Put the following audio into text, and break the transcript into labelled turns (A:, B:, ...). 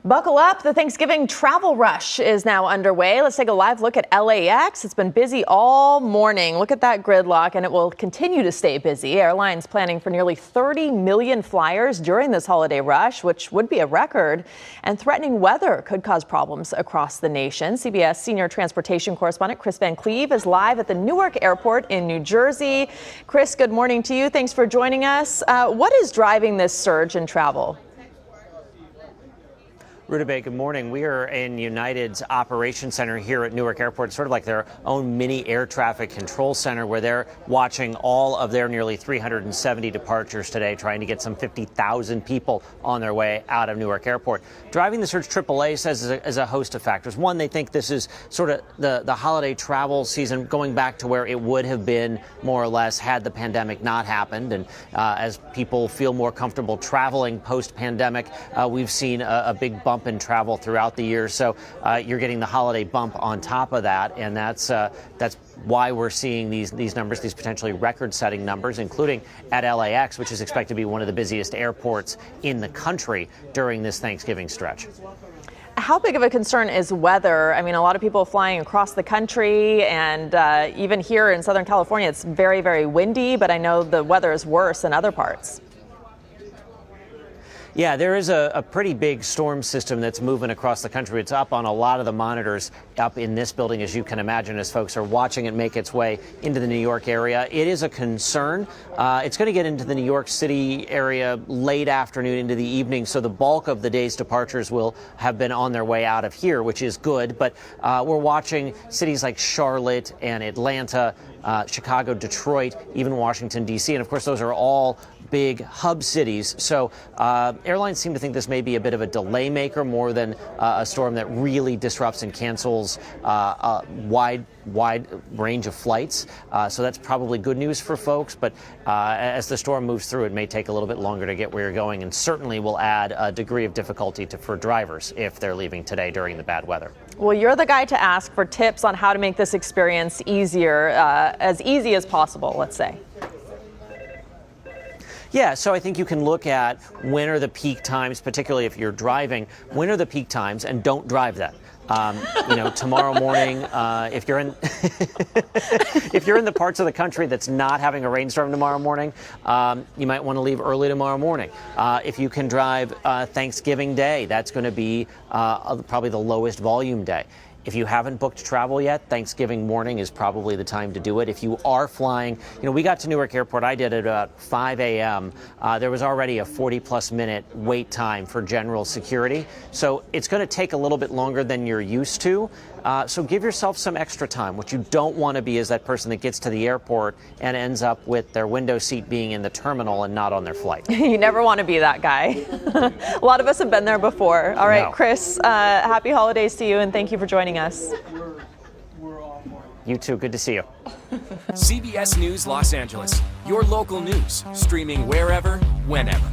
A: Buckle up. The Thanksgiving travel rush is now underway. Let's take a live look at LAX. It's been busy all morning. Look at that gridlock, and it will continue to stay busy. Airlines planning for nearly 30 million flyers during this holiday rush, which would be a record. And threatening weather could cause problems across the nation. CBS senior transportation correspondent Chris Van Cleve is live at the Newark Airport in New Jersey. Chris, good morning to you. Thanks for joining us. What is driving this surge in travel?
B: Rutabaga, good morning. We are in United's Operations Center here at Newark Airport, sort of like their own mini air traffic control center, where they're watching all of their nearly 370 departures today, trying to get some 50,000 people on their way out of Newark Airport. Driving the surge, AAA says is a host of factors. One, they think this is sort of the holiday travel season going back to where it would have been more or less had the pandemic not happened. And as people feel more comfortable traveling post-pandemic, we've seen a big bump in travel throughout the year, so you're getting the holiday bump on top of that, and that's why we're seeing these numbers, these potentially record-setting numbers, including at LAX, which is expected to be one of the busiest airports in the country during this Thanksgiving stretch.
A: How big of a concern is weather? I mean, a lot of people flying across the country, and even here in Southern California, it's very, very windy, but I know the weather is worse in other parts.
B: Yeah, there is a pretty big storm system that's moving across the country. It's up on a lot of the monitors up in this building, as you can imagine, as folks are watching it make its way into the New York area. It is a concern. It's going to get into the New York City area late afternoon into the evening, so the bulk of the day's departures will have been on their way out of here, which is good. But we're watching cities like Charlotte and Atlanta, Chicago, Detroit, even Washington, D.C., and of course those are all big hub cities. So airlines seem to think this may be a bit of a delay maker more than a storm that really disrupts and cancels a wide range of flights. So that's probably good news for folks. But as the storm moves through, it may take a little bit longer to get where you're going, and certainly will add a degree of difficulty for drivers if they're leaving today during the bad weather.
A: Well, you're the guy to ask for tips on how to make this experience easier, as easy as possible, let's say.
B: Yeah, so I think you can look at when are the peak times, particularly if you're driving, when are the peak times, and don't drive that. Tomorrow morning, if you're in if you're in the parts of the country that's not having a rainstorm tomorrow morning, you might want to leave early tomorrow morning. If you can drive Thanksgiving Day, that's going to be probably the lowest volume day. If you haven't booked travel yet, Thanksgiving morning is probably the time to do it. If you are flying, we got to Newark Airport, I did at about 5 a.m. There was already a 40-plus minute wait time for general security. So it's going to take a little bit longer than you're used to. So give yourself some extra time. What you don't want to be is that person that gets to the airport and ends up with their window seat being in the terminal and not on their flight.
A: You never want to be that guy. A lot of us have been there before. All right, no. Chris, happy holidays to you, and thank you for joining us.
B: You too. Good to see you.
C: CBS News Los Angeles, your local news, streaming wherever, whenever.